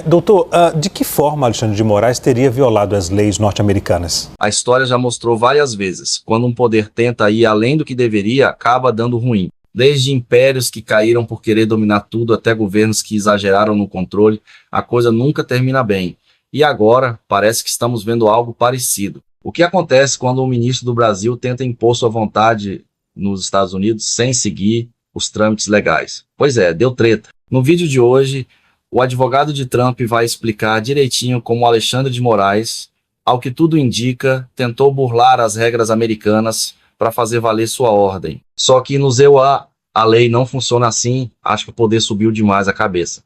Doutor, de que forma Alexandre de Moraes teria violado as leis norte-americanas? A história já mostrou várias vezes. Quando um poder tenta ir além do que deveria, acaba dando ruim. Desde impérios que caíram por querer dominar tudo, até governos que exageraram no controle, a coisa nunca termina bem. E agora, parece que estamos vendo algo parecido. O que acontece quando um ministro do Brasil tenta impor sua vontade nos Estados Unidos sem seguir os trâmites legais? Pois é, deu treta. No vídeo de hoje, o advogado de Trump vai explicar direitinho como Alexandre de Moraes, ao que tudo indica, tentou burlar as regras americanas para fazer valer sua ordem. Só que no EUA a lei não funciona assim, acho que o poder subiu demais a cabeça.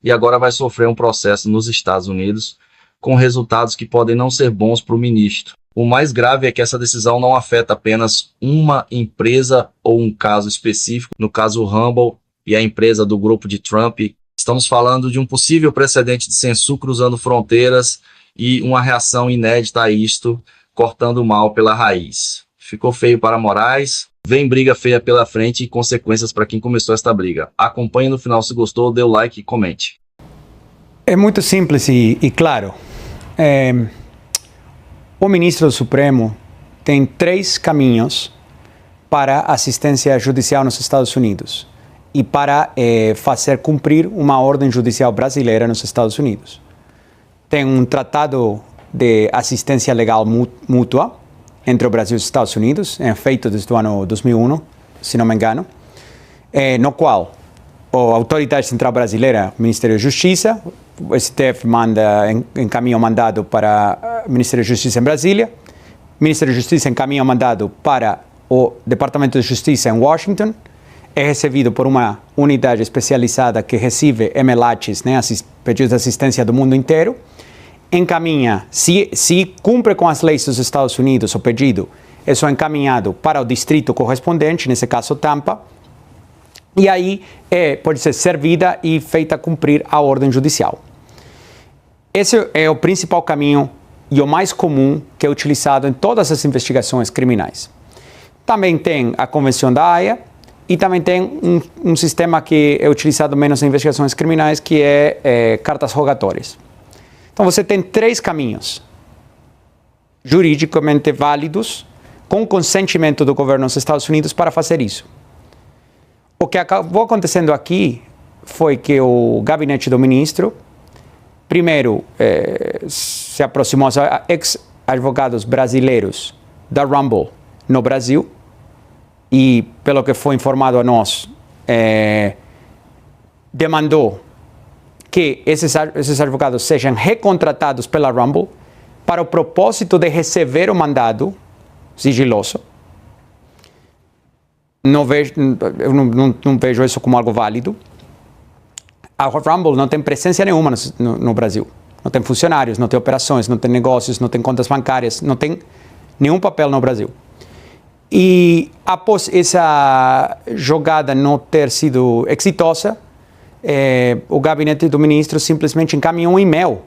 E agora vai sofrer um processo nos Estados Unidos, com resultados que podem não ser bons para o ministro. O mais grave é que essa decisão não afeta apenas uma empresa ou um caso específico, no caso o Rumble e a empresa do grupo de Trump. Estamos falando de um possível precedente de censura cruzando fronteiras e uma reação inédita a isto, cortando o mal pela raiz. Ficou feio para Moraes, vem briga feia pela frente e consequências para quem começou esta briga. Acompanhe no final se gostou, dê o like e comente. É muito simples e claro. O ministro do Supremo tem 3 caminhos para assistência judicial nos Estados Unidos e para fazer cumprir uma ordem judicial brasileira nos Estados Unidos. Tem um tratado de assistência legal mútua entre o Brasil e os Estados Unidos, feito desde o ano 2001, se não me engano, no qual a Autoridade Central Brasileira, o Ministério da Justiça, o STF encaminha o mandado para o Ministério da Justiça em Brasília, o Ministério da Justiça encaminha o mandado para o Departamento de Justiça em Washington, é recebido por uma unidade especializada que recebe MLATs, pedidos de assistência do mundo inteiro, encaminha, se cumpre com as leis dos Estados Unidos o pedido, é só encaminhado para o distrito correspondente, nesse caso Tampa, e aí pode ser servida e feita cumprir a ordem judicial. Esse é o principal caminho e o mais comum que é utilizado em todas as investigações criminais. Também tem a Convenção da Haia e também tem um sistema que é utilizado menos em investigações criminais, que é cartas rogatórias. Então você tem 3 caminhos juridicamente válidos com consentimento do governo dos Estados Unidos para fazer isso. O que acabou acontecendo aqui foi que o gabinete do ministro, primeiro, se aproximou a ex-advogados brasileiros da Rumble no Brasil e, pelo que foi informado a nós, demandou que esses advogados sejam recontratados pela Rumble para o propósito de receber o mandado sigiloso. Eu não vejo isso como algo válido. A Rumble não tem presença nenhuma no Brasil. Não tem funcionários, não tem operações, não tem negócios, não tem contas bancárias, não tem nenhum papel no Brasil. E após essa jogada não ter sido exitosa, o gabinete do ministro simplesmente encaminhou um e-mail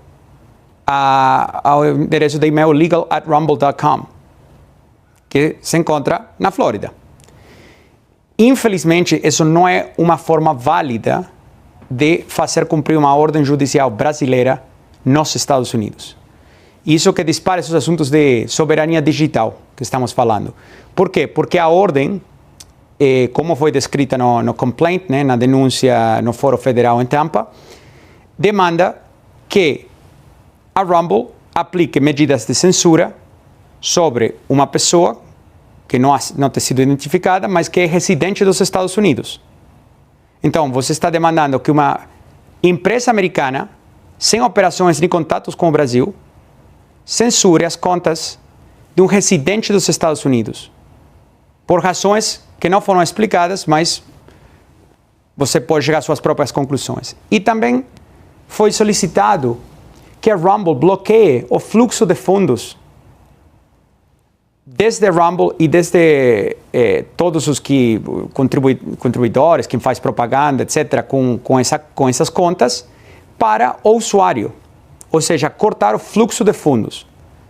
ao endereço de e-mail legal@rumble.com, que se encontra na Flórida. Infelizmente, isso não é uma forma válida de fazer cumprir uma ordem judicial brasileira nos Estados Unidos. Isso que dispara esses assuntos de soberania digital que estamos falando. Por quê? Porque a ordem, como foi descrita no complaint, na denúncia no Fórum Federal em Tampa, demanda que a Rumble aplique medidas de censura sobre uma pessoa que não tem sido identificada, mas que é residente dos Estados Unidos. Então, você está demandando que uma empresa americana, sem operações nem contatos com o Brasil, censure as contas de um residente dos Estados Unidos, por razões que não foram explicadas, mas você pode chegar às suas próprias conclusões. E também foi solicitado que a Rumble bloqueie o fluxo de fundos desde a Rumble e desde todos os contribuidores, quem faz propaganda, etc., com essas contas, para o usuário. Ou seja, cortar o fluxo de fundos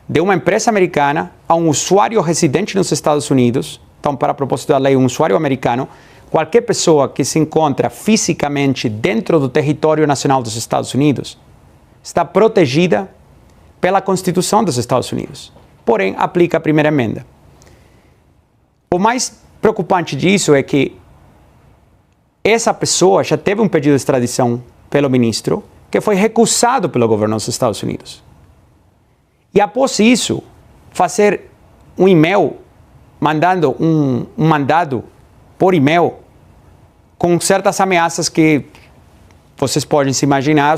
de uma empresa americana a um usuário residente nos Estados Unidos. Então, para propósito da lei, um usuário americano, qualquer pessoa que se encontra fisicamente dentro do território nacional dos Estados Unidos, está protegida pela Constituição dos Estados Unidos. Porém, aplica a primeira emenda. O mais preocupante disso é que essa pessoa já teve um pedido de extradição pelo ministro, que foi recusado pelo governo dos Estados Unidos. E após isso, fazer um e-mail, mandando um mandado por e-mail, com certas ameaças que vocês podem se imaginar,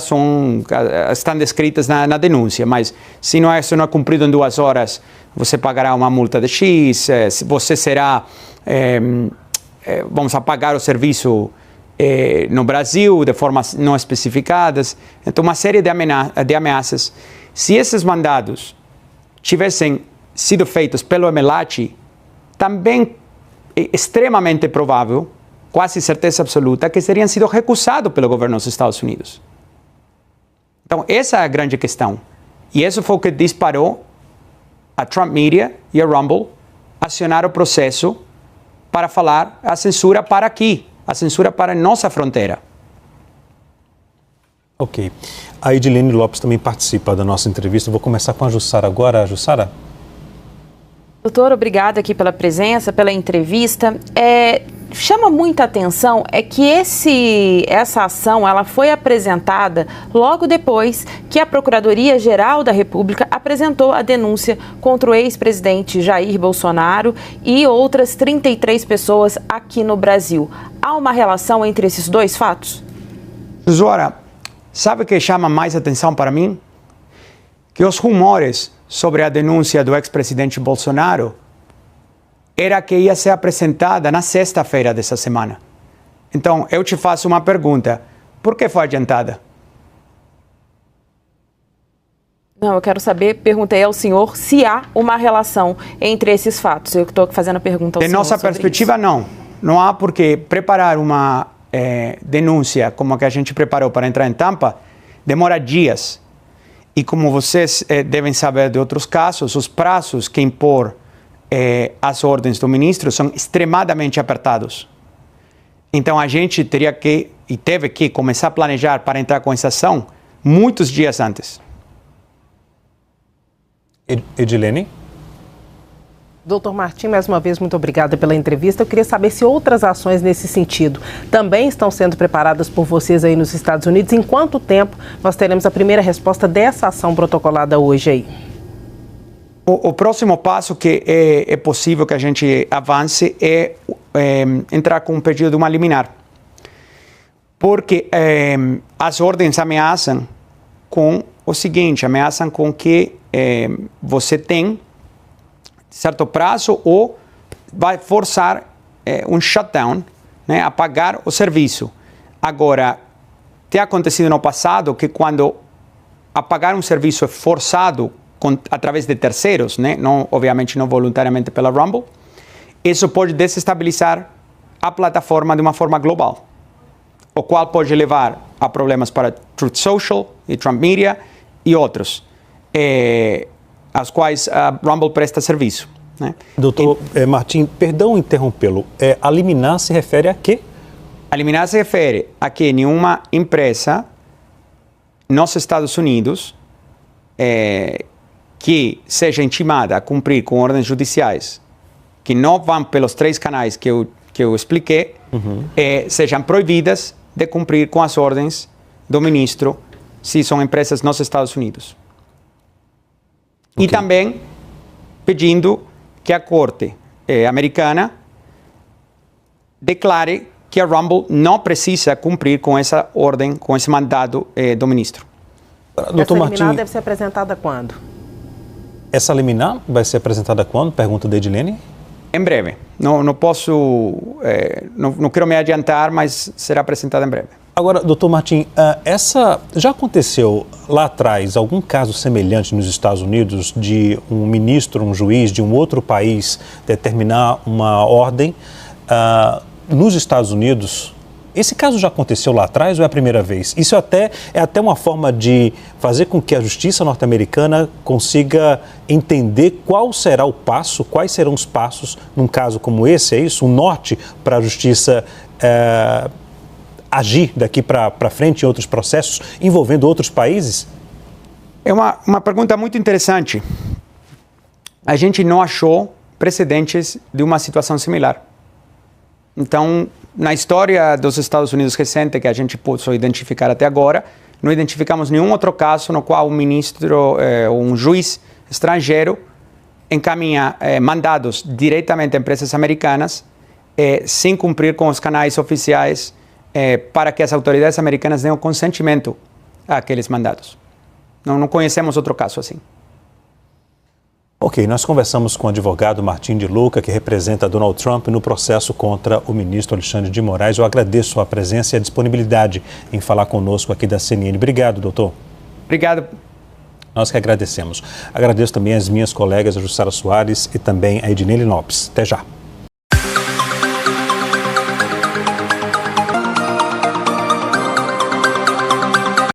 estão descritas na denúncia, mas se não é cumprido em 2 horas, você pagará uma multa de X, você será, vamos apagar o serviço no Brasil de formas não especificadas. Então, uma série de ameaças. Se esses mandados tivessem sido feitos pelo Emelati, também é extremamente provável, quase certeza absoluta, que teriam sido recusados pelo governo dos Estados Unidos. Então, essa é a grande questão. E isso foi o que disparou a Trump Media e a Rumble acionar o processo para falar a censura para aqui, a censura para a nossa fronteira. Ok. A Edilene Lopes também participa da nossa entrevista. Vou começar com a Jussara agora. Jussara? Doutor, obrigada aqui pela presença, pela entrevista. Chama muita atenção que essa ação ela foi apresentada logo depois que a Procuradoria-Geral da República apresentou a denúncia contra o ex-presidente Jair Bolsonaro e outras 33 pessoas aqui no Brasil. Há uma relação entre esses dois fatos? Zora, sabe o que chama mais atenção para mim? Que os rumores sobre a denúncia do ex-presidente Bolsonaro era que ia ser apresentada na sexta-feira dessa semana. Então, eu te faço uma pergunta. Por que foi adiantada? Não, eu quero saber, perguntei ao senhor se há uma relação entre esses fatos. Eu estou fazendo a pergunta ao senhor. De nossa perspectiva, não. Não há porque preparar uma denúncia como a que a gente preparou para entrar em Tampa demora dias. E como vocês devem saber de outros casos, os prazos que impor as ordens do ministro são extremadamente apertados. Então a gente teria que e teve que começar a planejar para entrar com essa ação muitos dias antes. Edilene? Doutor Martim, mais uma vez, muito obrigada pela entrevista. Eu queria saber se outras ações nesse sentido também estão sendo preparadas por vocês aí nos Estados Unidos. Em quanto tempo nós teremos a primeira resposta dessa ação protocolada hoje aí? O próximo passo que é possível que a gente avance é entrar com um pedido de uma liminar. Porque as ordens ameaçam com o seguinte, ameaçam com que você tem certo prazo ou vai forçar um shutdown, né, apagar o serviço. Agora, tem acontecido no passado que quando apagar um serviço é forçado através de terceiros, né, não, obviamente não voluntariamente pela Rumble, isso pode desestabilizar a plataforma de uma forma global, o qual pode levar a problemas para Truth Social e Trump Media e outros, aos quais a Rumble presta serviço. Né? Doutor Martim, perdão interrompê-lo, a liminar se refere a quê? A liminar se refere a que nenhuma empresa nos Estados Unidos que seja intimada a cumprir com ordens judiciais que não vão pelos 3 canais que eu expliquei, sejam proibidas de cumprir com as ordens do ministro se são empresas nos Estados Unidos. Okay. E também pedindo que a Corte americana declare que a Rumble não precisa cumprir com essa ordem, com esse mandado do ministro. Essa liminar deve ser apresentada quando? Essa liminar vai ser apresentada quando? Pergunta da Edilene. Em breve. Não posso, não quero me adiantar, mas será apresentada em breve. Agora, doutor Martim, já aconteceu lá atrás algum caso semelhante nos Estados Unidos de um ministro, um juiz de um outro país determinar uma ordem nos Estados Unidos? Esse caso já aconteceu lá atrás ou é a primeira vez? Isso é até uma forma de fazer com que a justiça norte-americana consiga entender qual será o passo, quais serão os passos num caso como esse, é isso? Um norte para a justiça agir daqui para frente em outros processos envolvendo outros países? É uma pergunta muito interessante. A gente não achou precedentes de uma situação similar. Então, na história dos Estados Unidos recente, que a gente pôde identificar até agora, não identificamos nenhum outro caso no qual um ministro ou um juiz estrangeiro encaminha mandados diretamente a empresas americanas sem cumprir com os canais oficiais para que as autoridades americanas deem o consentimento àqueles mandados. Não conhecemos outro caso assim. Ok, nós conversamos com o advogado Martim de Luca, que representa Donald Trump no processo contra o ministro Alexandre de Moraes. Eu agradeço a presença e a disponibilidade em falar conosco aqui da CNN. Obrigado, doutor. Obrigado. Nós que agradecemos. Agradeço também as minhas colegas, a Jussara Soares e também a Ednei Lopes. Até já.